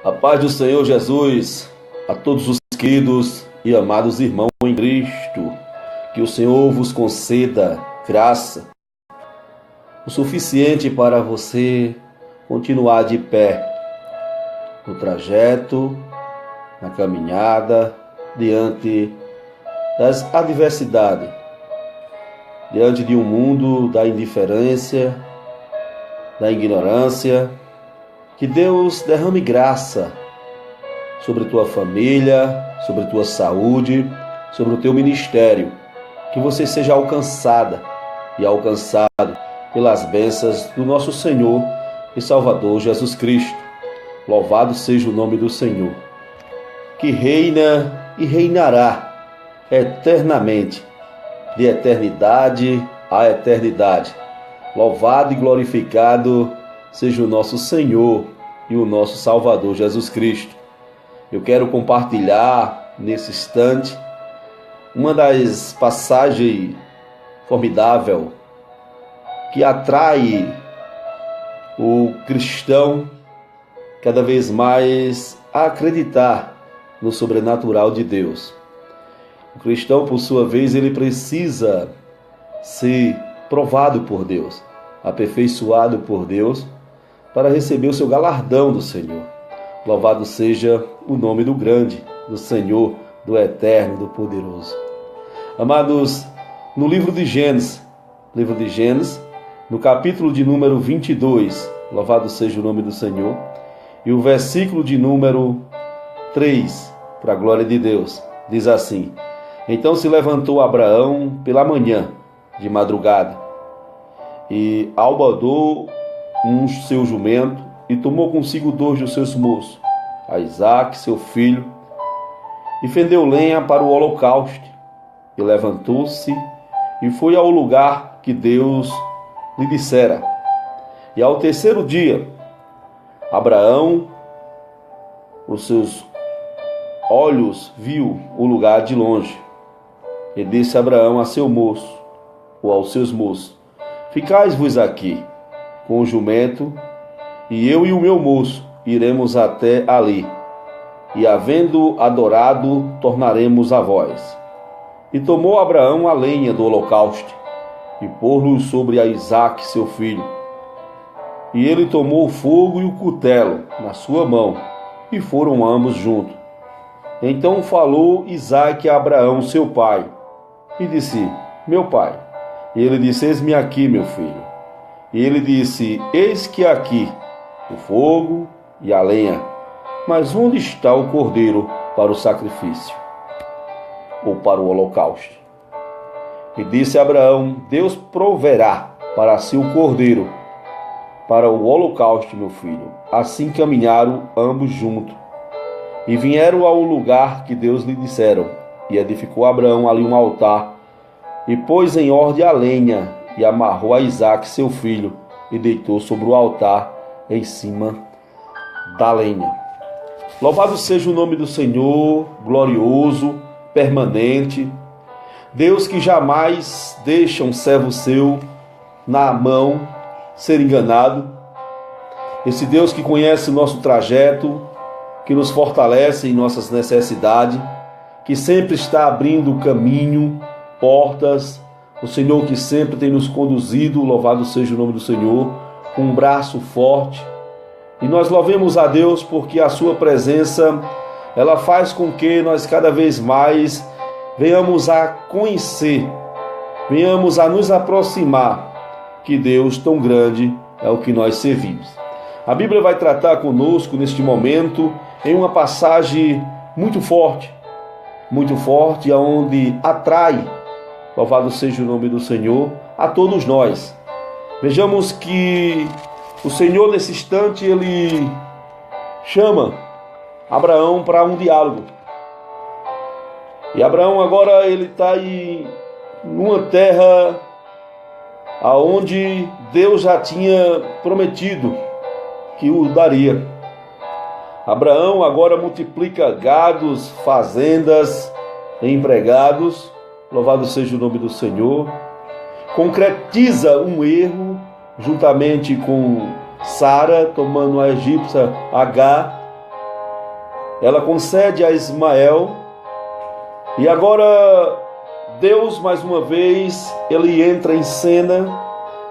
A paz do Senhor Jesus a todos os queridos e amados irmãos em Cristo. Que o Senhor vos conceda graça o suficiente para você continuar de pé no trajeto, na caminhada, diante das adversidades, diante de um mundo da indiferença, da ignorância. Que Deus derrame graça sobre tua família, sobre tua saúde, sobre o teu ministério. Que você seja alcançada e alcançado pelas bênçãos do nosso Senhor e Salvador Jesus Cristo. Louvado seja o nome do Senhor, que reina e reinará eternamente, de eternidade a eternidade. Louvado e glorificado seja o nosso Senhor e o nosso Salvador Jesus Cristo. Eu quero compartilhar nesse instante uma das passagens formidáveis que atrai o cristão cada vez mais a acreditar no sobrenatural de Deus. O cristão, por sua vez, ele precisa ser provado por Deus, aperfeiçoado por Deus, para receber o seu galardão do Senhor. Louvado seja o nome do grande, do Senhor, do eterno, do poderoso. Amados, no livro de Gênesis, no capítulo de número 22, louvado seja o nome do Senhor, e o versículo de número 3, para a glória de Deus, diz assim: Então se levantou Abraão pela manhã, de madrugada, e albadou seu jumento, e tomou consigo 2 dos seus moços, a Isaque, seu filho, e fendeu lenha para o holocausto, e levantou-se, e foi ao lugar que Deus lhe dissera. E ao terceiro dia, Abraão, os seus olhos, viu o lugar de longe, e disse Abraão a seu moço, ou aos seus moços: Ficais-vos aqui com o jumento, e eu e o meu moço iremos até ali, e havendo adorado, tornaremos a vós. E tomou Abraão a lenha do holocausto, e pôs-lo sobre a Isaque, seu filho. E ele tomou o fogo e o cutelo na sua mão, e foram ambos juntos. Então falou Isaque a Abraão, seu pai, e disse: Meu pai. E ele disse: Eis-me aqui, meu filho. E ele disse: Eis que aqui o fogo e a lenha, mas onde está o cordeiro para o sacrifício, ou para o holocausto? E disse Abraão: Deus proverá para si o cordeiro para o holocausto, meu filho. Assim caminharam ambos juntos, e vieram ao lugar que Deus lhe disseram. E edificou Abraão ali um altar, e pôs em ordem a lenha, e amarrou a Isaque, seu filho, e deitou sobre o altar em cima da lenha. Louvado seja o nome do Senhor, glorioso, permanente, Deus que jamais deixa um servo seu na mão ser enganado. Esse Deus que conhece o nosso trajeto, que nos fortalece em nossas necessidades, que sempre está abrindo caminho, portas. O Senhor que sempre tem nos conduzido, louvado seja o nome do Senhor, com um braço forte. E nós louvemos a Deus porque a sua presença, ela faz com que nós cada vez mais venhamos a conhecer, venhamos a nos aproximar que Deus tão grande é o que nós servimos. A Bíblia vai tratar conosco neste momento em uma passagem muito forte, onde atrai, louvado seja o nome do Senhor, a todos nós. Vejamos que o Senhor nesse instante, ele chama Abraão para um diálogo. E Abraão agora ele está em numa terra aonde Deus já tinha prometido que o daria. Abraão agora multiplica gados, fazendas, empregados, louvado seja o nome do Senhor. Concretiza um erro juntamente com Sara, tomando a egípcia Agar, ela concede a Ismael. E agora Deus, mais uma vez, ele entra em cena,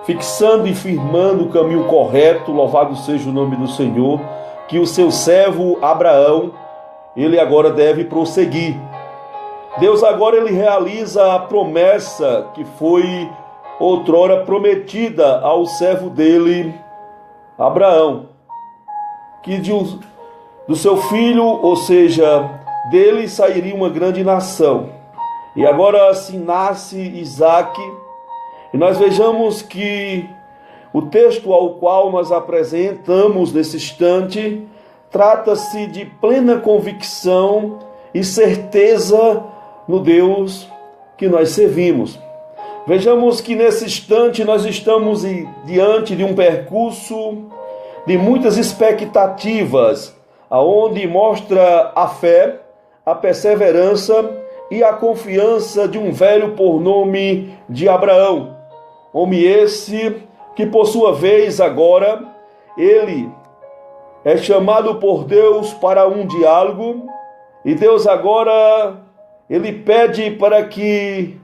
fixando e firmando o caminho correto, louvado seja o nome do Senhor, que o seu servo Abraão, ele agora deve prosseguir. Deus agora ele realiza a promessa que foi outrora prometida ao servo dele, Abraão, que do seu filho, ou seja, dele sairia uma grande nação. E agora assim nasce Isaque, e nós vejamos que o texto ao qual nós apresentamos nesse instante trata-se de plena convicção e certeza no Deus que nós servimos. Vejamos que nesse instante nós estamos diante de um percurso de muitas expectativas, aonde mostra a fé, a perseverança e a confiança de um velho por nome de Abraão. Homem esse que por sua vez agora, ele é chamado por Deus para um diálogo, e Deus agora, ele pede para que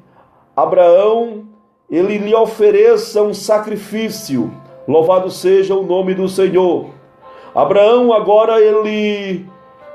Abraão, ele lhe ofereça um sacrifício. Louvado seja o nome do Senhor. Abraão agora, ele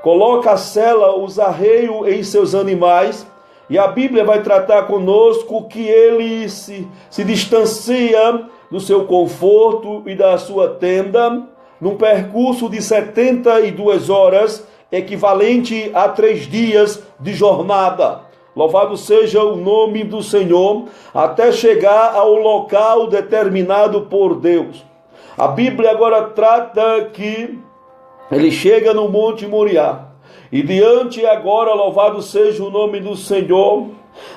coloca a sela, os arreios em seus animais, e a Bíblia vai tratar conosco que ele se distancia do seu conforto e da sua tenda, num percurso de 72 horas, equivalente a 3 dias de jornada. Louvado seja o nome do Senhor, até chegar ao local determinado por Deus. A Bíblia agora trata que ele chega no Monte Moriá. E diante agora, louvado seja o nome do Senhor,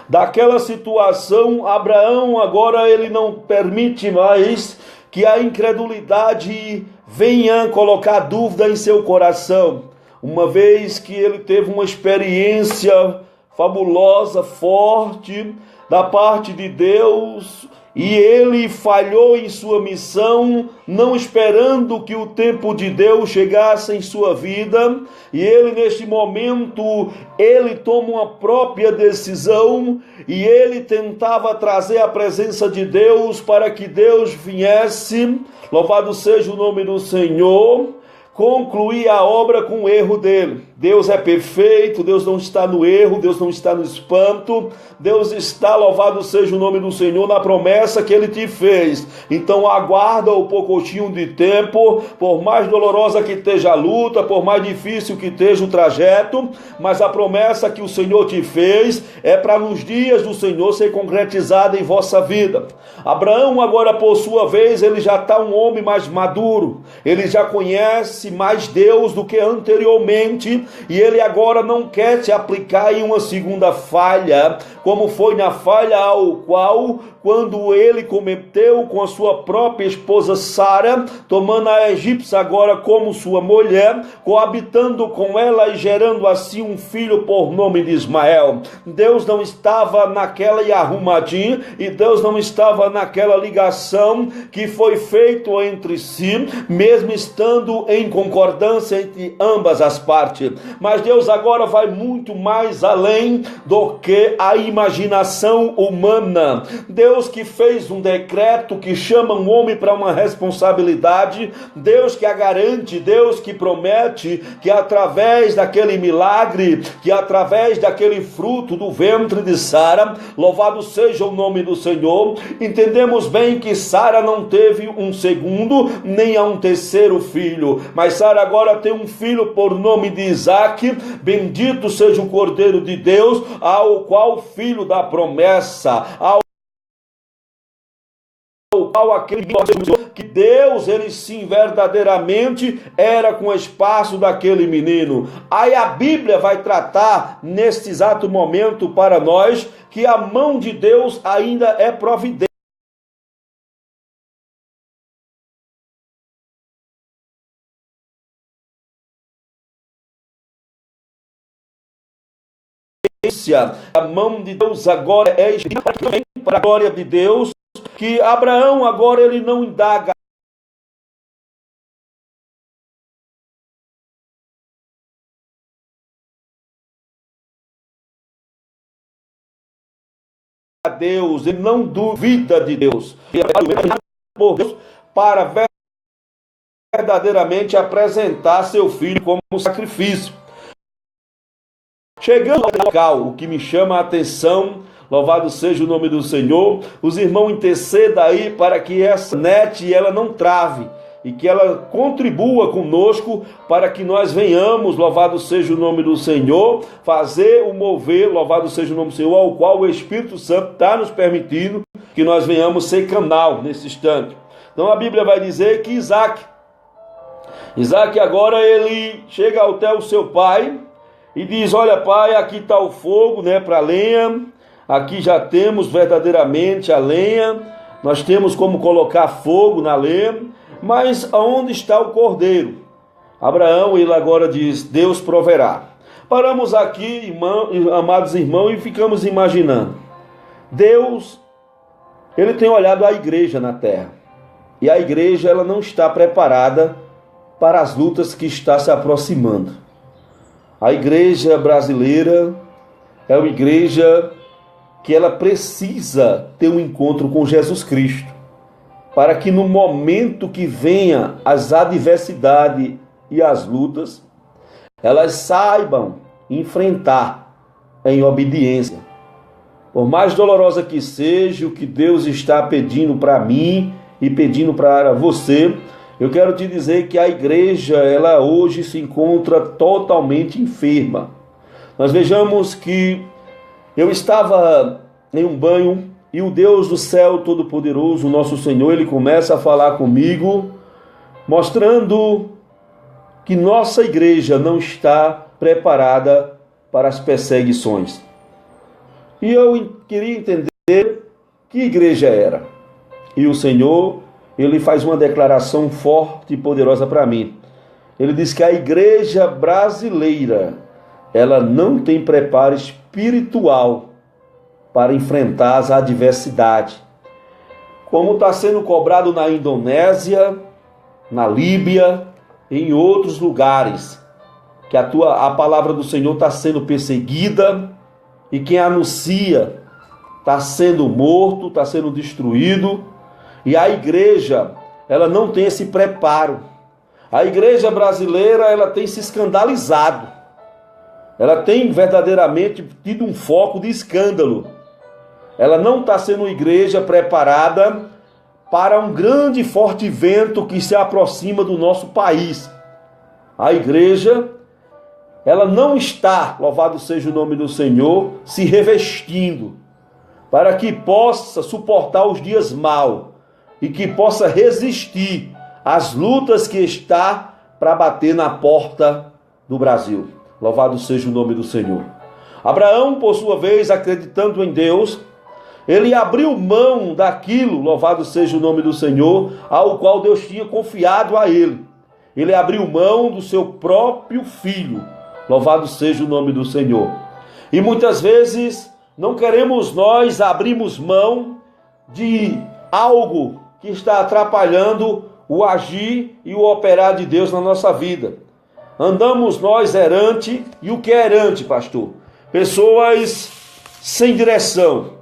daquela situação, Abraão agora ele não permite mais que a incredulidade venha colocar dúvida em seu coração, uma vez que ele teve uma experiência fabulosa, forte, da parte de Deus, e ele falhou em sua missão, não esperando que o tempo de Deus chegasse em sua vida, e ele neste momento, ele toma uma própria decisão, e ele tentava trazer a presença de Deus para que Deus viesse, louvado seja o nome do Senhor, concluir a obra com o erro dele. Deus é perfeito, Deus não está no erro, Deus não está no espanto, Deus está, louvado seja o nome do Senhor, na promessa que Ele te fez. Então aguarda o pouquinho de tempo, por mais dolorosa que esteja a luta, por mais difícil que esteja o trajeto, mas a promessa que o Senhor te fez é para nos dias do Senhor ser concretizada em vossa vida. Abraão agora, por sua vez, ele já está um homem mais maduro, ele já conhece mais Deus do que anteriormente, e ele agora não quer se aplicar em uma segunda falha, como foi na falha ao qual, quando ele cometeu com a sua própria esposa Sara, tomando a egípcia agora como sua mulher, coabitando com ela e gerando assim um filho por nome de Ismael. Deus não estava naquela arrumadinha, e Deus não estava naquela ligação que foi feita entre si, mesmo estando em concordância entre ambas as partes. Mas Deus agora vai muito mais além do que a imaginação humana. Deus que fez um decreto que chama um homem para uma responsabilidade, Deus que a garante, Deus que promete que através daquele milagre, que através daquele fruto do ventre de Sara, louvado seja o nome do Senhor, entendemos bem que Sara não teve um segundo, nem a um terceiro filho, mas Sara agora tem um filho por nome de Isaque, bendito seja o Cordeiro de Deus, ao qual filho da promessa, ao qual aquele que Deus, ele sim, verdadeiramente era com o espaço daquele menino. Aí a Bíblia vai tratar, neste exato momento, para nós, que a mão de Deus ainda é providência. A mão de Deus agora é para a glória de Deus, que Abraão agora ele não indaga a Deus, ele não duvida de Deus. Ele é por Deus para verdadeiramente apresentar seu filho como sacrifício. Chegando ao local, o que me chama a atenção, louvado seja o nome do Senhor, os irmãos intercedam aí para que essa net ela não trave e que ela contribua conosco para que nós venhamos, louvado seja o nome do Senhor, fazer o mover, louvado seja o nome do Senhor, ao qual o Espírito Santo está nos permitindo que nós venhamos ser canal nesse instante. Então a Bíblia vai dizer que Isaac agora ele chega até o seu pai e diz: olha pai, aqui está o fogo, né, para a lenha, aqui já temos verdadeiramente a lenha, nós temos como colocar fogo na lenha, mas aonde está o cordeiro? Abraão, ele agora diz: Deus proverá. Paramos aqui, amados irmãos, e ficamos imaginando. Deus, ele tem olhado a igreja na terra. E a igreja, ela não está preparada para as lutas que está se aproximando. A igreja brasileira é uma igreja que ela precisa ter um encontro com Jesus Cristo, para que no momento que venha as adversidades e as lutas, elas saibam enfrentar em obediência. Por mais dolorosa que seja o que Deus está pedindo para mim e pedindo para você, eu quero te dizer que a igreja, ela hoje se encontra totalmente enferma. Nós vejamos que eu estava em um banho e o Deus do céu todo-poderoso, o nosso Senhor, ele começa a falar comigo, mostrando que nossa igreja não está preparada para as perseguições. E eu queria entender que igreja era. E o Senhor, ele faz uma declaração forte e poderosa para mim. Ele diz que a igreja brasileira, ela não tem preparo espiritual para enfrentar as adversidades. Como está sendo cobrado na Indonésia, na Líbia, em outros lugares, que a palavra do Senhor está sendo perseguida e quem anuncia está sendo morto, está sendo destruído. E a igreja, ela não tem esse preparo. A igreja brasileira, ela tem se escandalizado. Ela tem verdadeiramente tido um foco de escândalo. Ela não está sendo uma igreja preparada para um grande e forte vento que se aproxima do nosso país. A igreja, ela não está, louvado seja o nome do Senhor, se revestindo para que possa suportar os dias maus e que possa resistir às lutas que está para bater na porta do Brasil. Louvado seja o nome do Senhor. Abraão, por sua vez, acreditando em Deus, ele abriu mão daquilo, louvado seja o nome do Senhor, ao qual Deus tinha confiado a ele. Ele abriu mão do seu próprio filho, louvado seja o nome do Senhor. E muitas vezes não queremos nós abrirmos mão de algo que está atrapalhando o agir e o operar de Deus na nossa vida. Andamos nós errante, e o que é errante, pastor? Pessoas sem direção,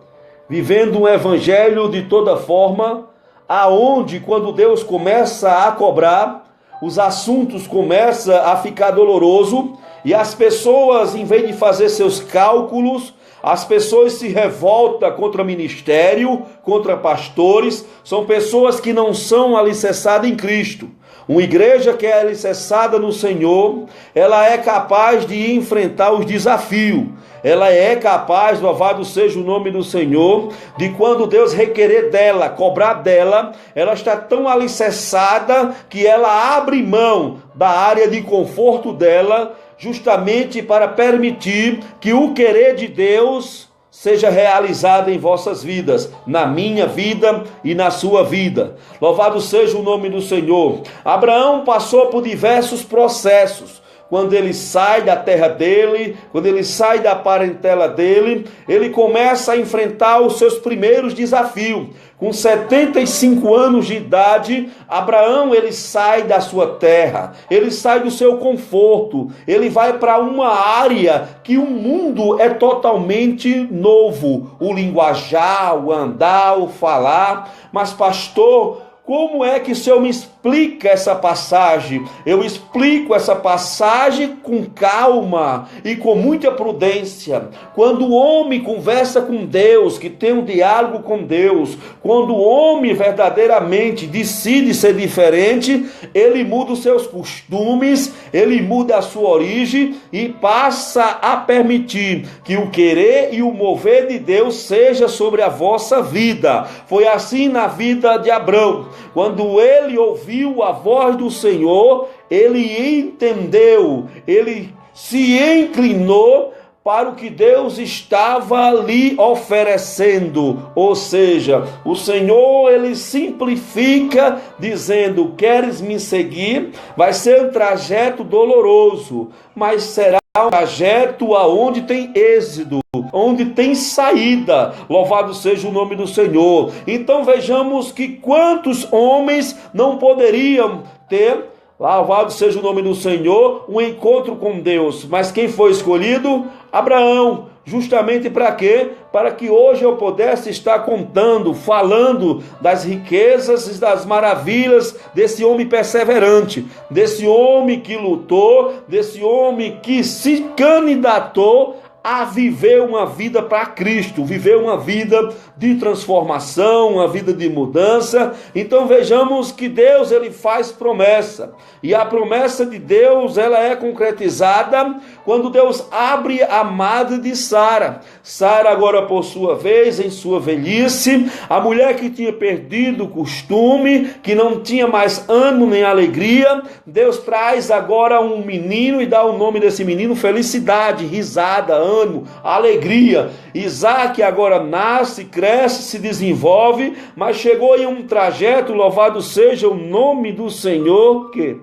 vivendo um evangelho de toda forma, aonde quando Deus começa a cobrar, os assuntos começam a ficar doloroso, e as pessoas, em vez de fazer seus cálculos, as pessoas se revoltam contra ministério, contra pastores, são pessoas que não são alicerçadas em Cristo. Uma igreja que é alicerçada no Senhor, ela é capaz de enfrentar os desafios. Ela é capaz, louvado seja o nome do Senhor, de quando Deus requerer dela, cobrar dela, ela está tão alicerçada que ela abre mão da área de conforto dela, justamente para permitir que o querer de Deus seja realizado em vossas vidas, na minha vida e na sua vida. Louvado seja o nome do Senhor. Abraão passou por diversos processos, quando ele sai da terra dele, quando ele sai da parentela dele, ele começa a enfrentar os seus primeiros desafios. Com 75 anos de idade, Abraão ele sai da sua terra, ele sai do seu conforto, ele vai para uma área que o mundo é totalmente novo, o linguajar, o andar, o falar. Mas pastor, como é que o Senhor me explica essa passagem? Eu explico essa passagem com calma e com muita prudência. Quando o homem conversa com Deus, que tem um diálogo com Deus, quando o homem verdadeiramente decide ser diferente, ele muda os seus costumes, ele muda a sua origem e passa a permitir que o querer e o mover de Deus seja sobre a vossa vida. Foi assim na vida de Abraão. Quando ele ouviu a voz do Senhor, ele entendeu, ele se inclinou para o que Deus estava lhe oferecendo. Ou seja, o Senhor ele simplifica dizendo: queres me seguir? Vai ser um trajeto doloroso, mas será um trajeto aonde tem êxito, onde tem saída. Louvado seja o nome do Senhor. Então vejamos que quantos homens não poderiam ter, louvado seja o nome do Senhor, um encontro com Deus. Mas quem foi escolhido? Abraão. Justamente para quê? Para que hoje eu pudesse estar contando, falando das riquezas e das maravilhas desse homem perseverante, desse homem que lutou, desse homem que se candidatou a viver uma vida para Cristo, viver uma vida de transformação, uma vida de mudança. Então vejamos que Deus ele faz promessa, e a promessa de Deus ela é concretizada quando Deus abre a madre de Sara. Sara agora por sua vez, em sua velhice, a mulher que tinha perdido o costume, que não tinha mais ânimo nem alegria, Deus traz agora um menino e dá o nome desse menino felicidade, risada, ânimo, alegria. Isaac agora nasce, cresce, se desenvolve, mas chegou em um trajeto, louvado seja o nome do Senhor, que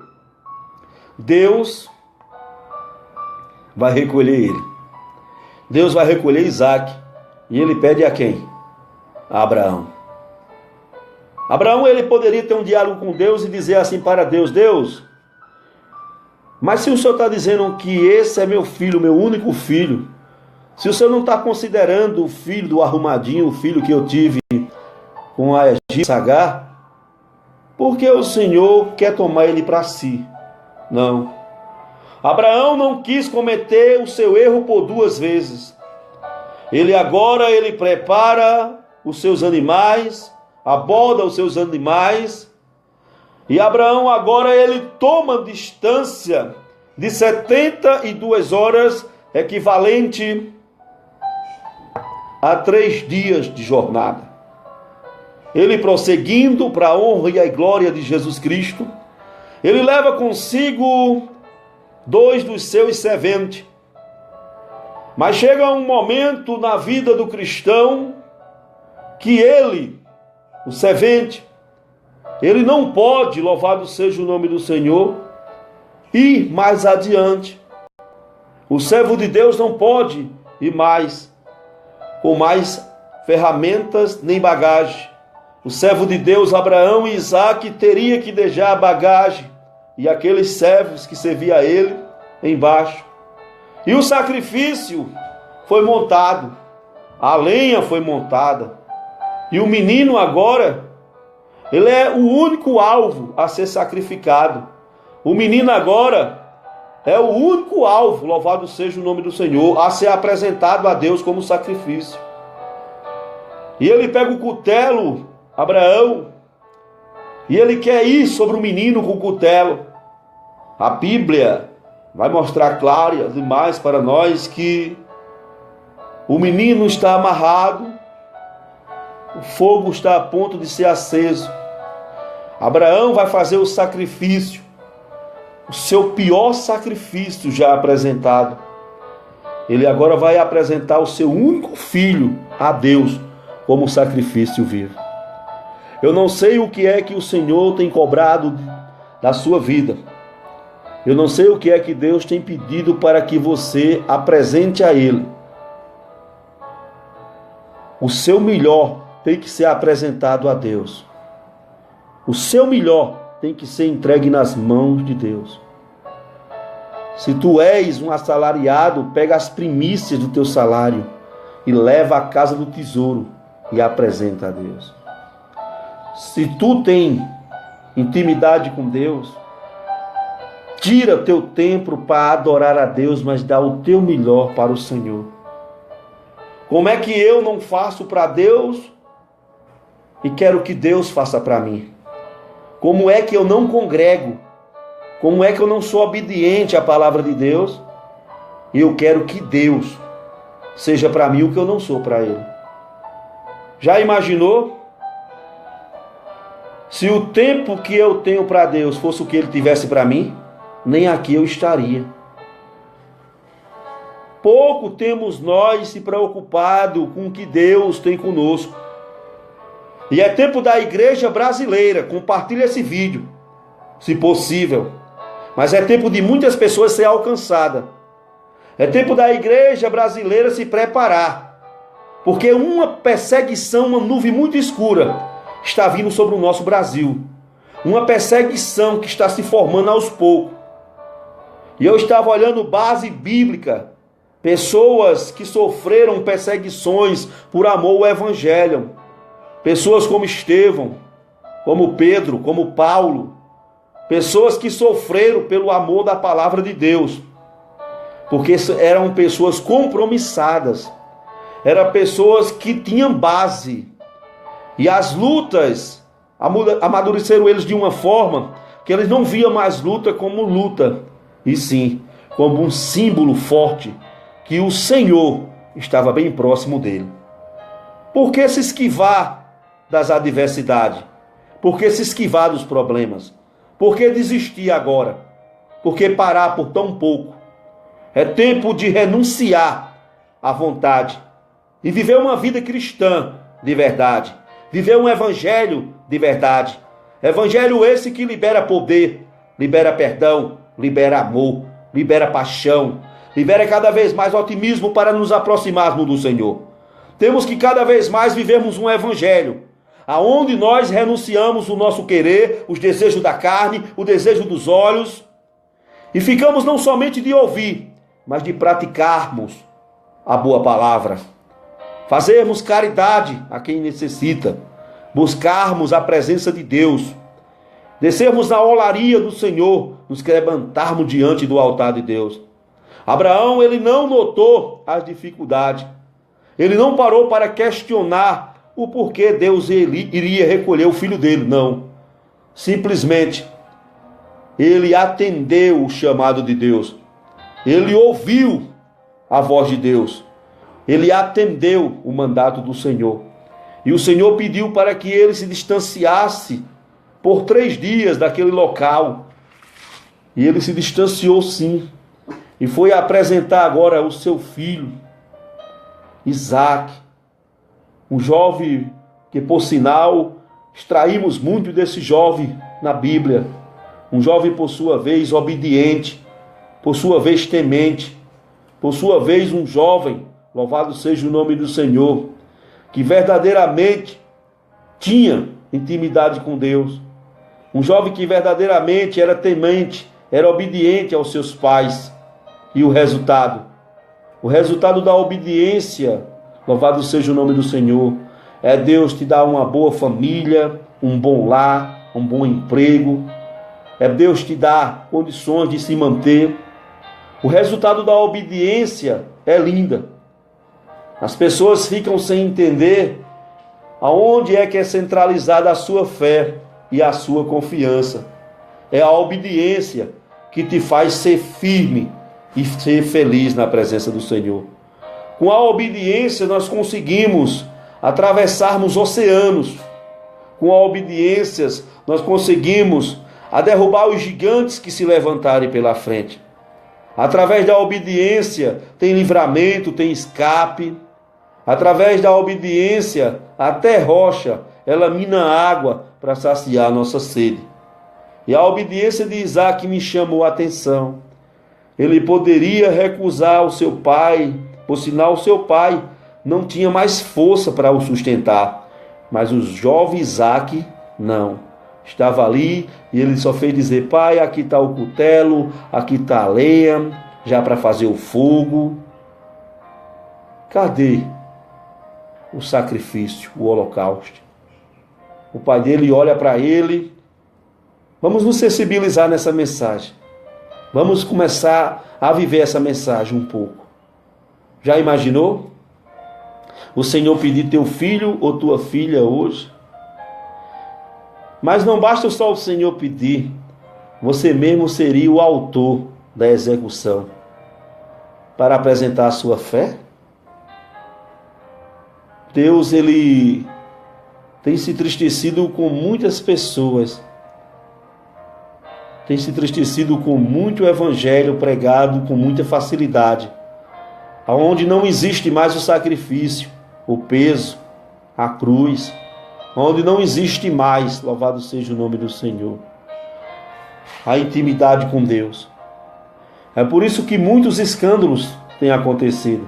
Deus vai recolher ele. Deus vai recolher Isaac, e ele pede a quem? A Abraão. Abraão ele poderia ter um diálogo com Deus e dizer assim para Deus: Deus, mas se o Senhor está dizendo que esse é meu filho, meu único filho, se o Senhor não está considerando o filho do arrumadinho, o filho que eu tive com a egípcia Agar, por que o Senhor quer tomar ele para si? Não. Abraão não quis cometer o seu erro por duas vezes. Ele prepara os seus animais, aborda os seus animais, e Abraão agora ele toma distância de 72 horas, equivalente a 3 dias de jornada. Ele prosseguindo para a honra e a glória de Jesus Cristo, ele leva consigo 2 dos seus serventes. Mas chega um momento na vida do cristão que ele, o servente, ele não pode, louvado seja o nome do Senhor, ir mais adiante. O servo de Deus não pode ir mais, com mais ferramentas nem bagagem. O servo de Deus, Abraão e Isaac, teria que deixar a bagagem e aqueles servos que serviam a ele embaixo. E o sacrifício foi montado, a lenha foi montada, e o menino agora, ele é o único alvo a ser sacrificado. O menino agora é o único alvo, louvado seja o nome do Senhor, a ser apresentado a Deus como sacrifício. E ele pega o cutelo, Abraão, e ele quer ir sobre o menino com o cutelo. A Bíblia vai mostrar claro demais para nós que o menino está amarrado, o fogo está a ponto de ser aceso. Abraão vai fazer o sacrifício, o seu pior sacrifício já apresentado. Ele agora vai apresentar o seu único filho a Deus como sacrifício vivo. Eu não sei o que é que o Senhor tem cobrado da sua vida. Eu não sei o que é que Deus tem pedido para que você apresente a Ele. O seu melhor tem que ser apresentado a Deus. O seu melhor tem que ser entregue nas mãos de Deus. Se tu és um assalariado, pega as primícias do teu salário e leva à casa do tesouro e apresenta a Deus. Se tu tem intimidade com Deus, tira teu tempo para adorar a Deus, mas dá o teu melhor para o Senhor. Como é que eu não faço para Deus e quero que Deus faça para mim? Como é que eu não congrego? Como é que eu não sou obediente à palavra de Deus e eu quero que Deus seja para mim o que eu não sou para Ele? Já imaginou? Se o tempo que eu tenho para Deus fosse o que Ele tivesse para mim, nem aqui eu estaria. Pouco temos nós se preocupado com o que Deus tem conosco. E é tempo da igreja brasileira, compartilha esse vídeo, se possível. Mas é tempo de muitas pessoas ser alcançadas. É tempo da igreja brasileira se preparar. Porque uma perseguição, uma nuvem muito escura está vindo sobre o nosso Brasil. Uma perseguição que está se formando aos poucos. E eu estava olhando base bíblica. Pessoas que sofreram perseguições por amor ao Evangelho. Pessoas como Estevão, como Pedro, como Paulo. Pessoas que sofreram pelo amor da palavra de Deus. Porque eram pessoas compromissadas. Eram pessoas que tinham base. E as lutas amadureceram eles de uma forma que eles não viam mais luta como luta. E sim, como um símbolo forte que o Senhor estava bem próximo dele. Por que se esquivar das adversidades? Por que se esquivar dos problemas? Por que desistir agora? Por que parar por tão pouco? É tempo de renunciar à vontade e viver uma vida cristã de verdade. Viver um evangelho de verdade. Evangelho esse que libera poder, libera perdão, libera amor, libera paixão, libera cada vez mais otimismo para nos aproximarmos do Senhor. Temos que cada vez mais vivermos um evangelho, aonde nós renunciamos o nosso querer, os desejos da carne, o desejo dos olhos, e ficamos não somente de ouvir, mas de praticarmos a boa palavra. Fazermos caridade a quem necessita, buscarmos a presença de Deus, descermos na olaria do Senhor, nos levantarmos diante do altar de Deus. Abraão, ele não notou as dificuldades, ele não parou para questionar o porquê Deus iria recolher o filho dele, não. Simplesmente, ele atendeu o chamado de Deus, ele ouviu a voz de Deus, ele atendeu o mandato do Senhor. E o Senhor pediu para que ele se distanciasse por 3 dias daquele local. E ele se distanciou sim. E foi apresentar agora o seu filho, Isaque. Um jovem que, por sinal, extraímos muito desse jovem na Bíblia. Um jovem, por sua vez, obediente. Por sua vez, temente. Por sua vez, um jovem, louvado seja o nome do Senhor, que verdadeiramente tinha intimidade com Deus. Um jovem que verdadeiramente era temente, era obediente aos seus pais. E o resultado da obediência, louvado seja o nome do Senhor, é Deus te dar uma boa família, um bom lar, um bom emprego. É Deus te dar condições de se manter. O resultado da obediência é linda. As pessoas ficam sem entender aonde é que é centralizada a sua fé e a sua confiança. É a obediência que te faz ser firme e ser feliz na presença do Senhor. Com a obediência nós conseguimos atravessarmos oceanos. Com a obediência nós conseguimos derrubar os gigantes que se levantarem pela frente. Através da obediência tem livramento, tem escape. Através da obediência, até rocha, ela mina água para saciar a nossa sede. E a obediência de Isaac me chamou a atenção. Ele poderia recusar o seu pai, por sinal, o seu pai não tinha mais força para o sustentar. Mas o jovem Isaac, não. Estava ali e ele só fez dizer: pai, aqui está o cutelo, aqui está a lenha, já para fazer o fogo. Cadê o sacrifício, o holocausto? O pai dele olha para ele. Vamos nos sensibilizar nessa mensagem. Vamos começar a viver essa mensagem um pouco. Já imaginou? O Senhor pedir teu filho ou tua filha hoje? Mas não basta só o Senhor pedir. Você mesmo seria o autor da execução para apresentar a sua fé? Deus, Ele tem se entristecido com muitas pessoas. Tem se entristecido com muito evangelho pregado com muita facilidade, aonde não existe mais o sacrifício, o peso, a cruz, onde não existe mais, louvado seja o nome do Senhor, a intimidade com Deus. É por isso que muitos escândalos têm acontecido.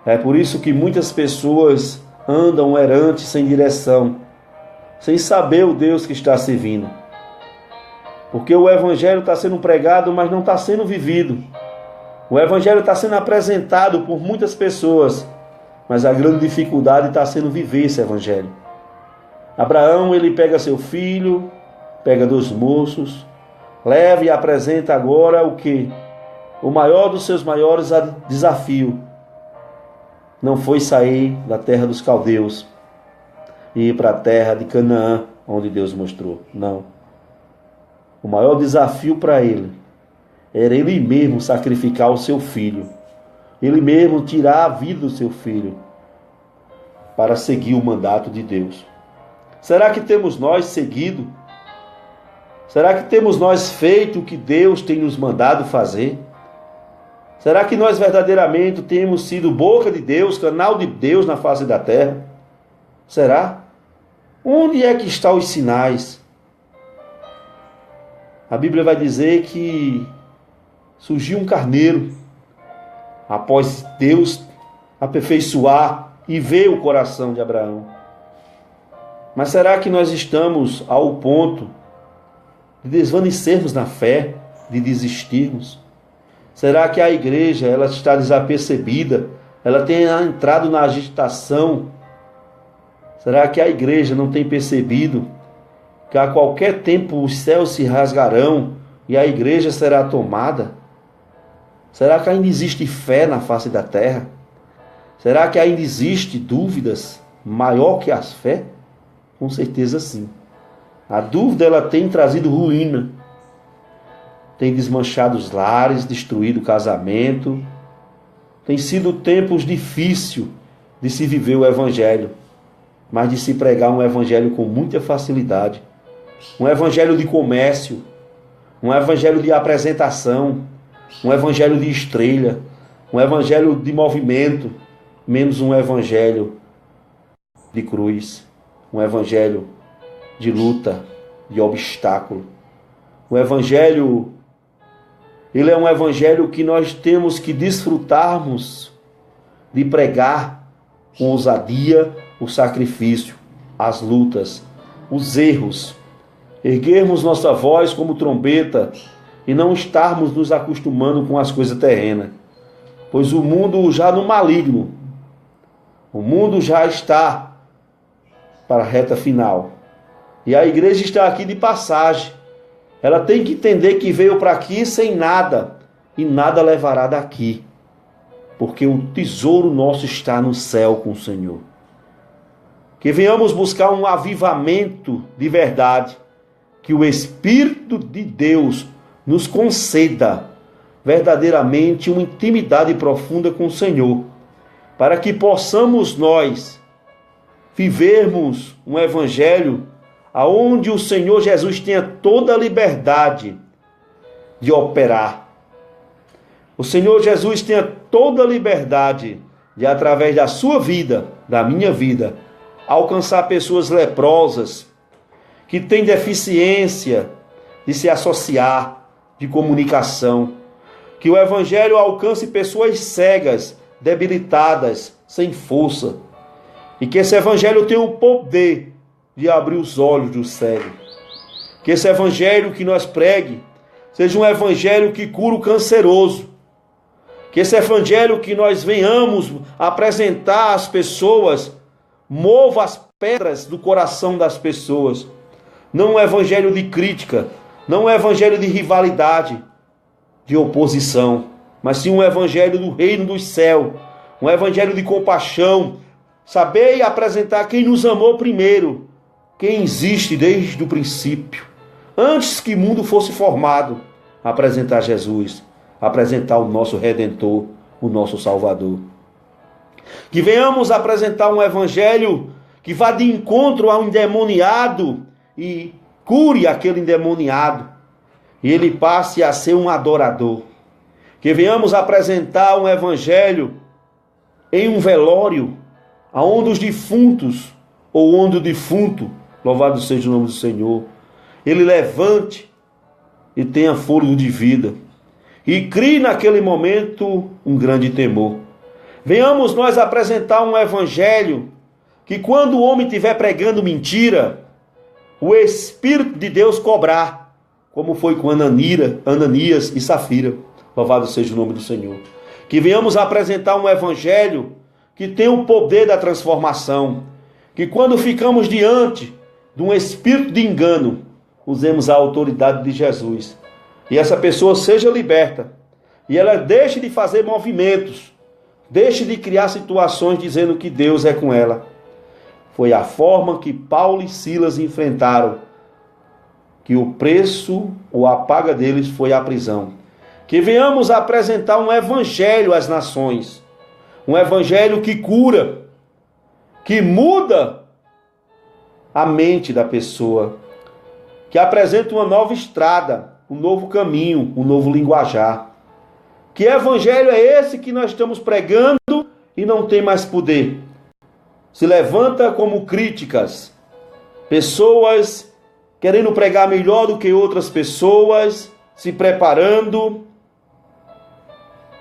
É por isso que muitas pessoas andam errantes sem direção, sem saber o Deus que está servindo. Porque o evangelho está sendo pregado, mas não está sendo vivido. O evangelho está sendo apresentado por muitas pessoas, mas a grande dificuldade está sendo viver esse evangelho. Abraão, ele pega seu filho, pega 2 moços, leva e apresenta agora o quê? O maior dos seus maiores desafios. Não foi sair da terra dos caldeus e ir para a terra de Canaã, onde Deus mostrou. Não. O maior desafio para ele era ele mesmo sacrificar o seu filho. Ele mesmo tirar a vida do seu filho para seguir o mandato de Deus. Será que temos nós seguido? Será que temos nós feito o que Deus tem nos mandado fazer? Será que nós verdadeiramente temos sido boca de Deus, canal de Deus na face da terra? Será? Onde é que estão os sinais? A Bíblia vai dizer que surgiu um carneiro após Deus aperfeiçoar e ver o coração de Abraão. Mas será que nós estamos ao ponto de desvanecermos na fé, de desistirmos? Será que a igreja ela está desapercebida? Ela tem entrado na agitação? Será que a igreja não tem percebido que a qualquer tempo os céus se rasgarão e a igreja será tomada? Será que ainda existe fé na face da terra? Será que ainda existe dúvidas maior que as fé? Com certeza sim. A dúvida ela tem trazido ruína, tem desmanchado os lares, destruído o casamento. Tem sido tempos difíceis de se viver o evangelho, mas de se pregar um evangelho com muita facilidade. Um evangelho de comércio, um evangelho de apresentação, um evangelho de estrela, um evangelho de movimento, menos um evangelho de cruz, um evangelho de luta, de obstáculo. O evangelho, ele é um evangelho que nós temos que desfrutarmos de pregar com ousadia o sacrifício, as lutas, os erros, erguermos nossa voz como trombeta e não estarmos nos acostumando com as coisas terrenas, pois o mundo já no maligno, o mundo já está para a reta final e a igreja está aqui de passagem. Ela tem que entender que veio para aqui sem nada e nada levará daqui, porque o tesouro nosso está no céu com o Senhor. Que venhamos buscar um avivamento de verdade, que o Espírito de Deus nos conceda verdadeiramente uma intimidade profunda com o Senhor, para que possamos nós vivermos um evangelho aonde o Senhor Jesus tenha toda a liberdade de operar. O Senhor Jesus tenha toda a liberdade de, através da sua vida, da minha vida, alcançar pessoas leprosas, que têm deficiência, de se associar, de comunicação. Que o Evangelho alcance pessoas cegas, debilitadas, sem força. E que esse Evangelho tenha o poder de abrir os olhos do cego. Que esse Evangelho que nós pregue seja um Evangelho que cura o canceroso. Que esse Evangelho que nós venhamos apresentar às pessoas mova as pedras do coração das pessoas. Não um Evangelho de crítica, não um Evangelho de rivalidade, de oposição, mas sim um Evangelho do reino dos céus, um Evangelho de compaixão. Saber e apresentar quem nos amou primeiro, quem existe desde o princípio, antes que o mundo fosse formado. Apresentar Jesus, apresentar o nosso Redentor, o nosso Salvador. Que venhamos apresentar um Evangelho que vá de encontro ao endemoniado e cure aquele endemoniado, e ele passe a ser um adorador. Que venhamos apresentar um Evangelho em um velório, aonde os defuntos, ou onde o defunto, louvado seja o nome do Senhor, ele levante e tenha fôlego de vida, e crie naquele momento um grande temor. Venhamos nós apresentar um Evangelho que quando o homem estiver pregando mentira, o Espírito de Deus cobrar, como foi com Ananias e Safira. Louvado seja o nome do Senhor. Que venhamos apresentar um Evangelho que tem o poder da transformação. Que quando ficamos diante de um espírito de engano, usemos a autoridade de Jesus. E essa pessoa seja liberta. E ela deixe de fazer movimentos. Deixe de criar situações dizendo que Deus é com ela. Foi a forma que Paulo e Silas enfrentaram, que o preço ou a paga deles foi a prisão. Que venhamos apresentar um Evangelho às nações, um Evangelho que cura, que muda a mente da pessoa, que apresenta uma nova estrada, um novo caminho, um novo linguajar. Que Evangelho é esse que nós estamos pregando e não tem mais poder? Se levanta como críticas, pessoas querendo pregar melhor do que outras pessoas, se preparando,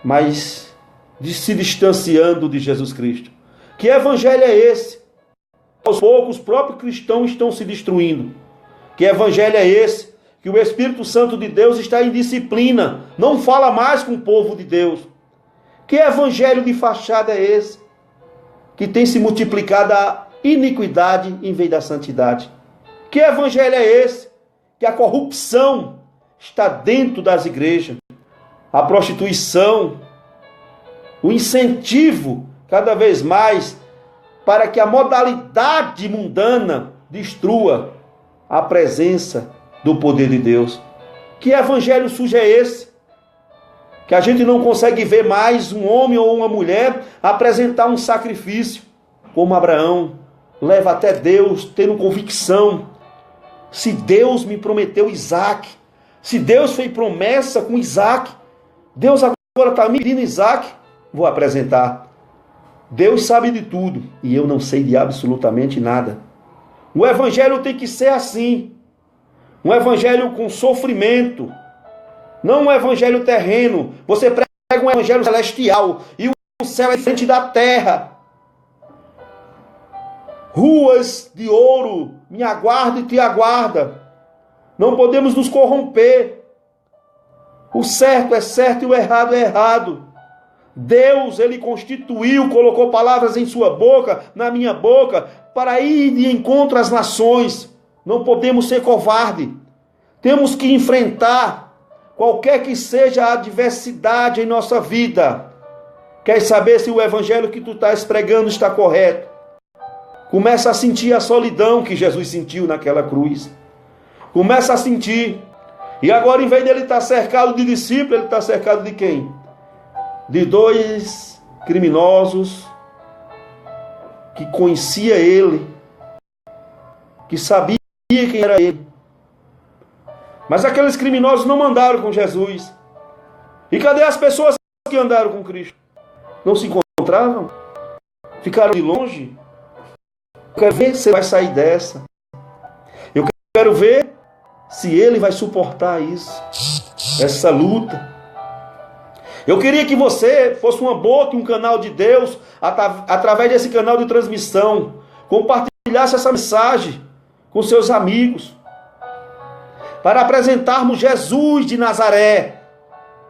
mas se distanciando de Jesus Cristo. Que Evangelho é esse? Aos poucos, os próprios cristãos estão se destruindo. Que Evangelho é esse? Que o Espírito Santo de Deus está em disciplina, não fala mais com o povo de Deus. Que Evangelho de fachada é esse? Que tem se multiplicado a iniquidade em vez da santidade. Que Evangelho é esse? Que a corrupção está dentro das igrejas. A prostituição, o incentivo cada vez mais para que a modalidade mundana destrua a presença do poder de Deus. Que Evangelho sujo é esse? Que a gente não consegue ver mais um homem ou uma mulher apresentar um sacrifício, como Abraão leva até Deus, tendo convicção. Se Deus me prometeu Isaac, se Deus fez promessa com Isaac, Deus agora está me pedindo Isaac, vou apresentar. Deus sabe de tudo e eu não sei de absolutamente nada. O Evangelho tem que ser assim, um Evangelho com sofrimento, não um Evangelho terreno. Você prega um Evangelho celestial e o céu é diferente da terra. Ruas de ouro me aguarda e te aguarda. Não podemos nos corromper. O certo é certo e o errado é errado. Deus, Ele constituiu, colocou palavras em sua boca, na minha boca, para ir de encontro às nações. Não podemos ser covardes. Temos que enfrentar qualquer que seja a adversidade em nossa vida. Quer saber se o Evangelho que tu estás pregando está correto? Começa a sentir a solidão que Jesus sentiu naquela cruz. Começa a sentir. E agora, em vez de ele estar cercado de discípulos, ele está cercado de quem? De dois criminosos que conhecia ele, que sabia quem era ele. Mas aqueles criminosos não andaram com Jesus. E cadê as pessoas que andaram com Cristo? Não se encontravam? Ficaram de longe? Eu quero ver se você vai sair dessa. Eu quero ver se ele vai suportar isso, essa luta. Eu queria que você fosse uma boca, um canal de Deus, através desse canal de transmissão, compartilhasse essa mensagem com seus amigos, para apresentarmos Jesus de Nazaré,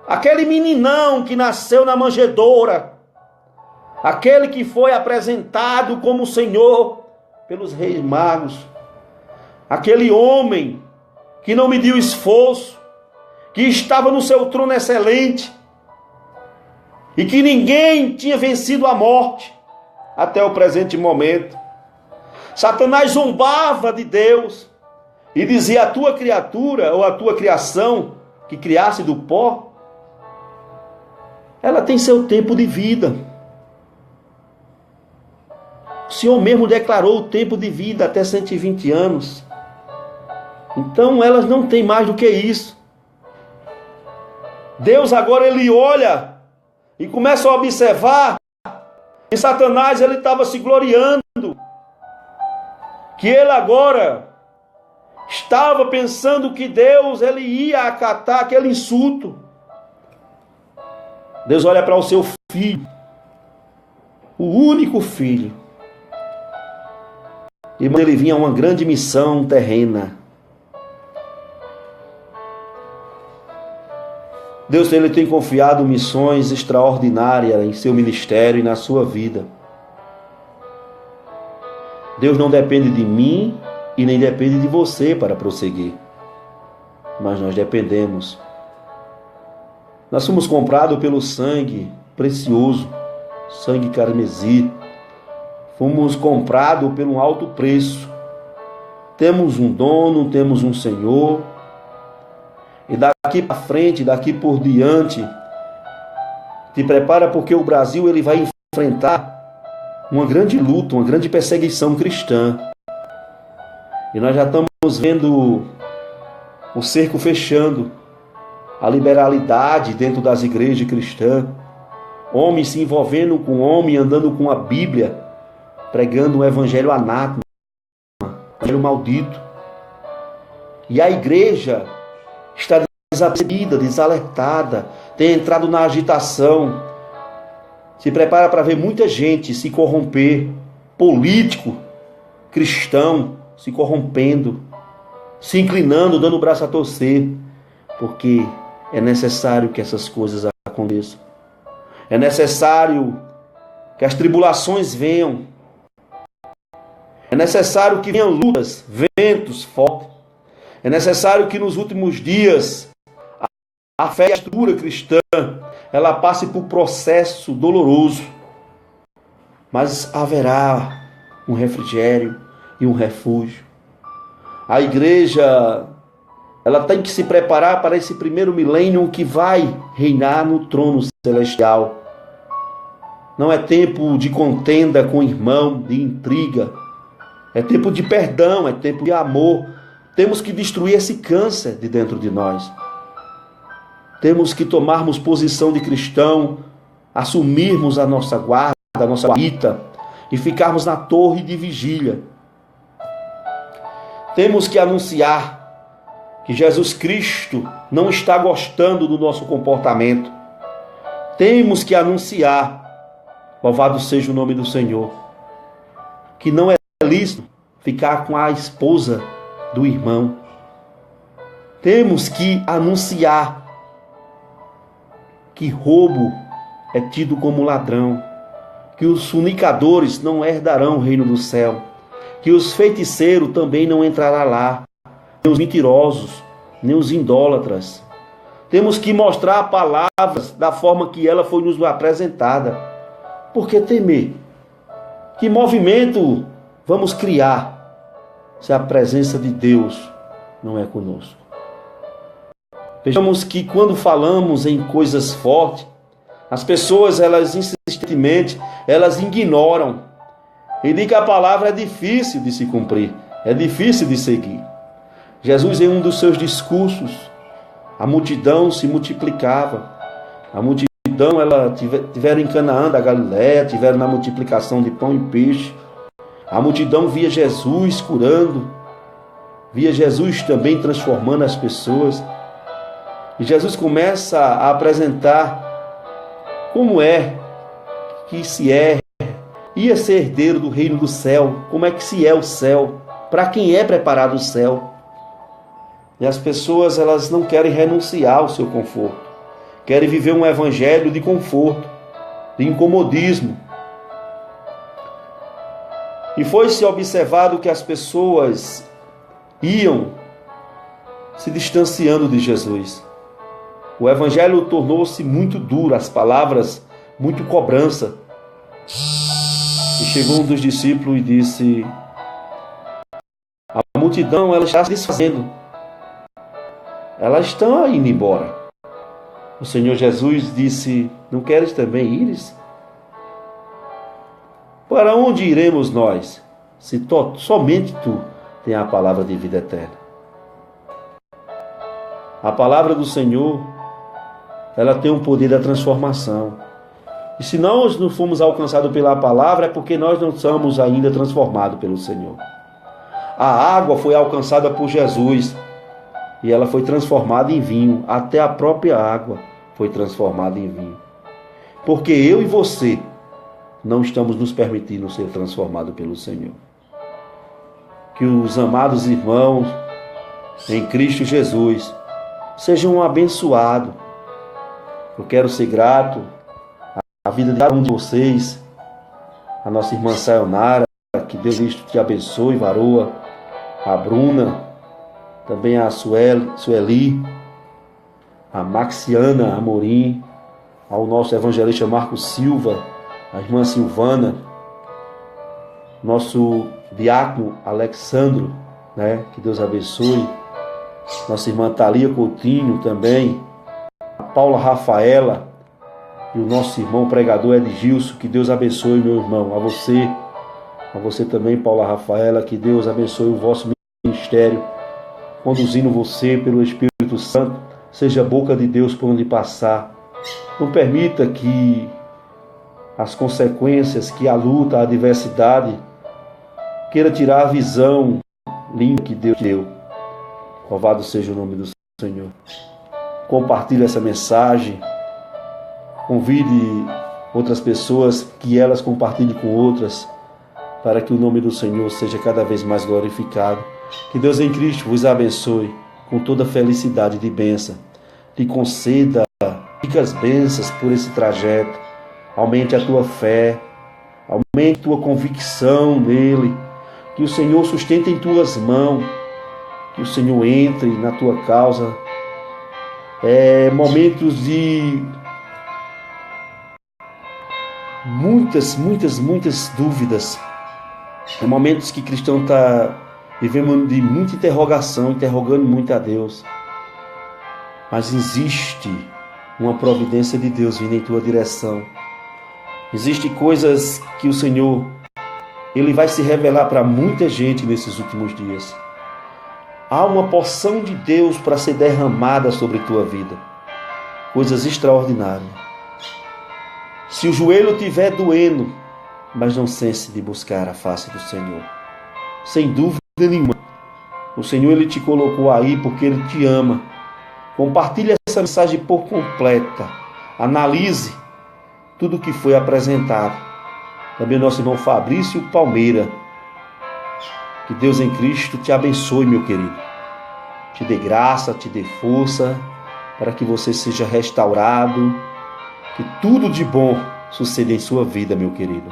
aquele meninão que nasceu na manjedoura, aquele que foi apresentado como Senhor pelos reis magos, aquele homem que não mediu esforço, que estava no seu trono excelente, e que ninguém tinha vencido a morte até o presente momento. Satanás zombava de Deus e dizia: a tua criatura ou a tua criação que criasse do pó, ela tem seu tempo de vida. O Senhor mesmo declarou o tempo de vida até 120 anos. Então elas não têm mais do que isso. Deus agora ele olha e começa a observar que Satanás ele estava se gloriando, que ele agora estava pensando que Deus ele ia acatar aquele insulto. Deus olha para o seu filho, o único filho, e ele vinha uma grande missão terrena. Deus ele tem confiado missões extraordinárias em seu ministério e na sua vida. Deus não depende de mim e nem depende de você para prosseguir. Mas nós dependemos. Nós somos comprados pelo sangue precioso, sangue carmesim. Fomos comprados por um alto preço. Temos um dono, temos um Senhor. E daqui para frente, daqui por diante, te prepara, porque o Brasil ele vai enfrentar uma grande luta, uma grande perseguição cristã. E nós já estamos vendo o cerco fechando, a liberalidade dentro das igrejas cristãs, homens se envolvendo com homem, andando com a Bíblia, pregando um evangelho anátema, um evangelho maldito. E a igreja está desapercebida, desalertada, tem entrado na agitação, se prepara para ver muita gente se corromper, político, cristão, se corrompendo, se inclinando, dando o braço a torcer, porque é necessário que essas coisas aconteçam. É necessário que as tribulações venham. É necessário que venham lutas, ventos fortes. É necessário que nos últimos dias a fé e a estrutura cristã ela passe por processo doloroso, mas haverá um refrigério e um refúgio. A igreja ela tem que se preparar para esse primeiro milênio que vai reinar no trono celestial. Não é tempo de contenda com o irmão, de intriga. É tempo de perdão, é tempo de amor. Temos que destruir esse câncer de dentro de nós. Temos que tomarmos posição de cristão, assumirmos a nossa guarda, a nossa guarita e ficarmos na torre de vigília. Temos que anunciar que Jesus Cristo não está gostando do nosso comportamento. Temos que anunciar, louvado seja o nome do Senhor, que não é lícito ficar com a esposa do irmão. Temos que anunciar que roubo é tido como ladrão, que os fornicadores não herdarão o reino do céu, que os feiticeiros também não entrarão lá, nem os mentirosos, nem os idólatras. Temos que mostrar palavras da forma que ela foi nos apresentada. Por que temer? Que movimento vamos criar se a presença de Deus não é conosco? Vejamos que quando falamos em coisas fortes, as pessoas, elas insistentemente, elas ignoram. E dizem que a palavra é difícil de se cumprir, é difícil de seguir. Jesus, em um dos seus discursos, a multidão se multiplicava. A multidão, ela tiveram em Canaã da Galiléia, tiveram na multiplicação de pão e peixe. A multidão via Jesus curando. via Jesus também transformando as pessoas. E Jesus começa a apresentar como é que ia ser herdeiro do reino do céu, como é que se é o céu, para quem é preparado o céu. E as pessoas, elas não querem renunciar ao seu conforto, querem viver um evangelho de conforto, de incomodismo. E foi-se observado que as pessoas iam se distanciando de Jesus. O evangelho tornou-se muito duro, as palavras muito cobrança. E chegou um dos discípulos e disse: a multidão, ela está se desfazendo, elas estão indo embora. O Senhor Jesus disse: não queres também ires? Para onde iremos nós, se somente tu tens a palavra de vida eterna? A palavra do Senhor, ela tem o poder da transformação. E se nós não fomos alcançados pela palavra, é porque nós não somos ainda transformados pelo Senhor. A água foi alcançada por Jesus e ela foi transformada em vinho. Até a própria água foi transformada em vinho. Porque eu e você não estamos nos permitindo ser transformados pelo Senhor. Que os amados irmãos em Cristo Jesus sejam abençoados. Eu quero ser grato à vida de cada um de vocês, a nossa irmã Sayonara, que Deus Cristo te abençoe, varoa, a Bruna, também a Sueli, a Maxiana Amorim, ao nosso evangelista Marcos Silva, a irmã Silvana, nosso diácono Alexandro, que Deus abençoe, nossa irmã Thalia Coutinho também, a Paula Rafaela e o nosso irmão pregador Edgilson, que Deus abençoe, meu irmão, a você também, Paula Rafaela, que Deus abençoe o vosso ministério, conduzindo você pelo Espírito Santo, seja a boca de Deus por onde passar. Não permita que as consequências, que a luta, a adversidade, queira tirar a visão linda que Deus deu. Louvado seja o nome do Senhor. Compartilhe essa mensagem. Convide outras pessoas, que elas compartilhem com outras, para que o nome do Senhor seja cada vez mais glorificado. Que Deus em Cristo vos abençoe com toda felicidade de bênção. Te conceda ricas bênçãos por esse trajeto. Aumente a tua fé, aumente a tua convicção nele. Que o Senhor sustente em tuas mãos, que o Senhor entre na tua causa. Momentos de muitas dúvidas. Momentos que o cristão está vivendo de muita interrogação, interrogando muito a Deus. Mas existe uma providência de Deus vindo em tua direção. Existem coisas que o Senhor, Ele vai se revelar para muita gente nesses últimos dias. Há uma porção de Deus para ser derramada sobre tua vida. Coisas extraordinárias. Se o joelho estiver doendo, mas não cesse de buscar a face do Senhor. Sem dúvida nenhuma, o Senhor Ele te colocou aí porque Ele te ama. Compartilhe essa mensagem por completa. Analise tudo o que foi apresentado. Também nosso irmão Fabrício Palmeira. Que Deus em Cristo te abençoe, meu querido. Te dê graça, te dê força, para que você seja restaurado. Que tudo de bom suceda em sua vida, meu querido.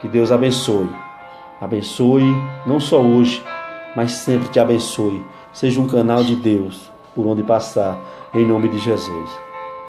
Que Deus abençoe. Abençoe, não só hoje, mas sempre te abençoe. Seja um canal de Deus por onde passar, em nome de Jesus.